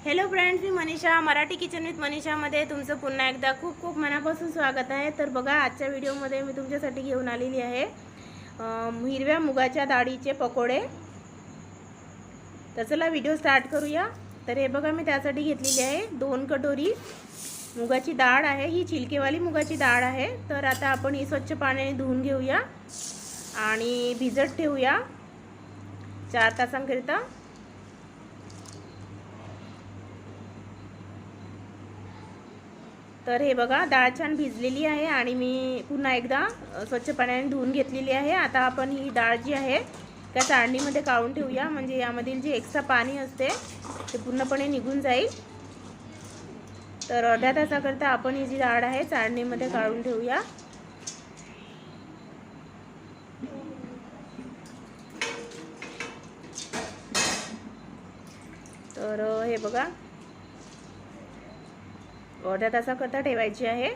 Hello friends, मी Manisha Marathi kitchen with मनीषामध्ये तुमचं पुन्हा एकदा खूप खूप मनापासून स्वागत आहे। तर बघा, आजच्या व्हिडिओमध्ये मी तुमच्यासाठी घेऊन आलेली आहे हिरव्या मुगाच्या डाळीचे पकोडे। तर चला व्हिडिओ स्टार्ट करूया। तर हे बघा, मी त्यासाठी घेतलेली आहे 2 कटोरी मुगाची डाळ आहे। ही छिलकेवाली मुगाची डाळ आहे। तर आता आपण ही स्वच्छ पाण्याने धुवून घेऊया आणि भिजत ठेवूया 4 तासांकरिता। तर हे बघा, डाळ छान भिजलेली आहे आणि मी पुन्हा एकदा स्वच्छ पाण्याने धुवून घेतलेली आहे। आता आपण ही डाळ जी आहे त्या चाळणीमध्ये काढून ठेवूया, म्हणजे यामधील जे एक्स्ट्रा पाणी असते ते पूर्णपणे निघून जाईल। तर अर्ध्या तासाकरता आपण ही जी डाळ आहे चाळणीमध्ये काढून ठेवूया। तर हे बघा, अर्ध्या तासाकरता ठेवायची आहे।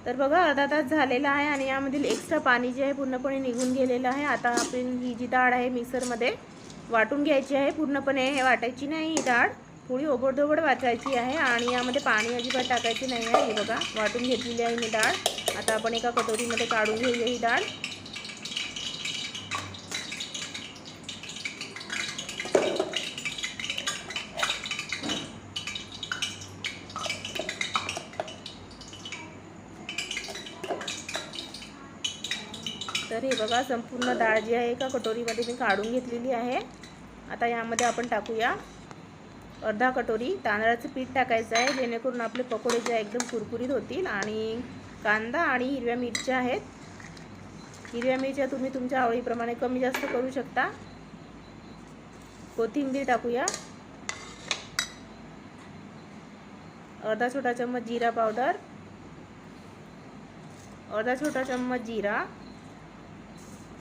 तर बघा, अर्धा तास झालेला आहे आणि यामधील एक्स्ट्रा पाणी जे आहे पूर्णपणे निघून गेलेलं आहे। आता आपण ही जी डाळ आहे मिक्सरमध्ये वाटून घ्यायची आहे। पूर्णपणे वाटायची नाही ही डाळ, थोडी ओबडधोबड वाटायची आहे आणि यामध्ये पाणी अजिबात टाकायचे नाही आहे। हे बघा, वाटून घेतलेली आहे मी डाळ। आता आपण एका कटोरीमध्ये काढून घेऊया ही डाळ। तर हे बघा, संपूर्ण डाळ जी आहे एका कटोरीमध्ये मी काढून घेतलेली आहे। आता यामध्ये आपण टाकूया अर्धा कटोरी तांदळाचं पीठ टाकायचं आहे, जेणेकरून आपले पकोडे जे एकदम कुरकुरीत होतील। आणि कांदा आणि हिरव्या मिरच्या आहेत। हिरव्या मिरच्या तुम्ही तुमच्या आवडीप्रमाणे कमी जास्त करू शकता। कोथिंबीर टाकूया, अर्धा छोटा चम्मच जीरा पावडर, अर्धा छोटा चम्मच जीरा,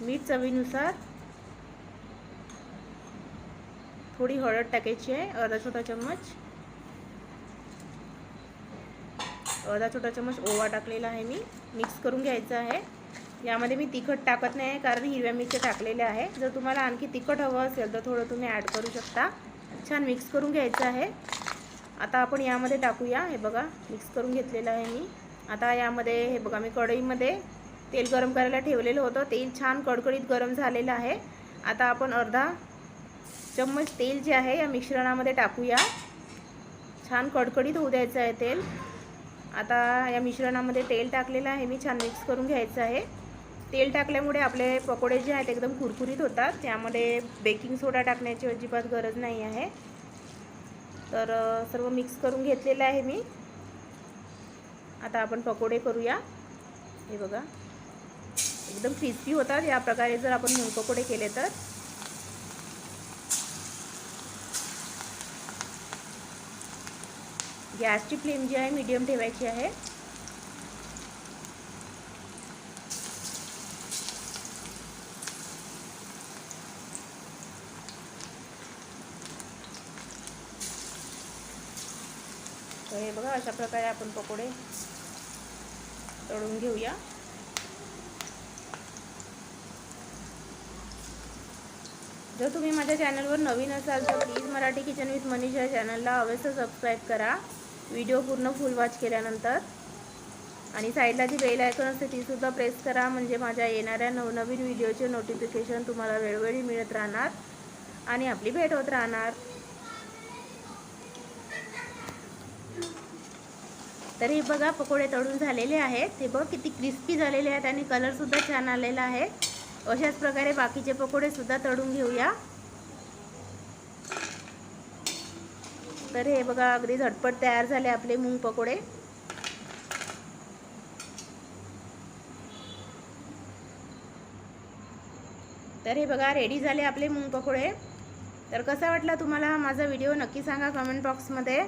मीठ चवीनुसार, थोडी हळद टाकायची आहे अर्धा छोटा चम्मच, अर्धा छोटा चम्मच ओवा टाकलेला आहे मी। मिक्स करून घ्यायचं आहे। यामध्ये मी तिखट टाकत नाही कारण हिरव्या मिरच्या टाकलेल्या आहे। जर तुम्हाला आणखी तिखट हवं असेल तर थोडं तुम्ही ॲड करू शकता। छान मिक्स करून घ्यायचं आहे। आता आपण यामध्ये टाकूया, हे बघा मिक्स करून घेतलेलं आहे मी। आता यामध्ये हे बघा, मी कढईमध्ये तेल गरम करायला ठेवलेलं होतं। तेल छान कडकडीत गरम झालेलं आहे। आता आपण अर्धा चम्मच तेल जे आहे या मिश्रणामध्ये टाकूया। छान कडकडीत होऊ द्यायचं आहे तेल। आता या मिश्रणामध्ये तेल टाकलेलं आहे मी, छान मिक्स करून घ्यायचं आहे। तेल टाकल्यामुळे आपले पकोडे जे आहेत एकदम कुरकुरीत होतात। त्यामध्ये बेकिंग सोडा टाकण्याची अजिबात गरज नाही आहे। तर सर्व मिक्स करून घेतलेलं आहे मी। आता आपण पकोडे करूया। हे बघा, एकदम क्रिस्पी होतात या प्रकारे जर आपण मूग पकोडे केले तर। गॅसची फ्लेम जी आहे मीडियम ठेवायची आहे। तर हे बघा, अशा प्रकारे आपण पकोडे तळून घेऊया। जर तुम्ही माझ्या चॅनलवर नवीन असाल तर please Marathi kitchen with Manisha चॅनलला अवश्य सबस्क्राईब करा, व्हिडिओ पूर्ण फुल वॉच केल्यानंतर। आणि साईडला जी बेल आयकॉन असते तीसुद्धा प्रेस करा, म्हणजे माझ्या येणाऱ्या नवनवीन व्हिडिओचे नोटिफिकेशन तुम्हाला वेळोवेळी मिळत राहणार आणि आपली भेट होत राहणार। तर हे बघा, पकोडे तळून झालेले आहेत। हे बघ किती क्रिस्पी झालेले आहेत आणि कलरसुद्धा छान आलेला आहे। अशाच प्रकारे बाकीचे पकोडे सुद्धा तळून घेऊया। तर हे बघा, अगदी झटपट तयार झाले आपले मूग पकोडे। तर हे बघा, रेडी झाले आपले मूग पकोडे। तर कसा वाटला तुम्हाला माझा व्हिडिओ नक्की सांगा कमेंट बॉक्समध्ये।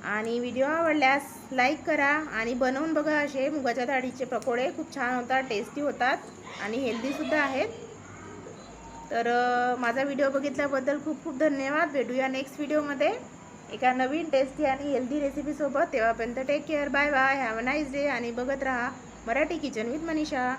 आणि व्हिडिओ आवडल्यास लाईक करा आणि बनवून बघा असे मुगाच्या डाळीचे पकोडे। खूप छान होतात, टेस्टी होतात आणि हेल्दीसुद्धा आहेत। तर माझा व्हिडिओ बघितल्याबद्दल खूप खूप धन्यवाद। भेटूया नेक्स्ट व्हिडिओमध्ये एका नवीन टेस्टी आणि हेल्दी रेसिपीसोबत। तेव्हापर्यंत take care, bye bye, have a nice day आणि बघत राहा मराठी किचन विथ मनीषा।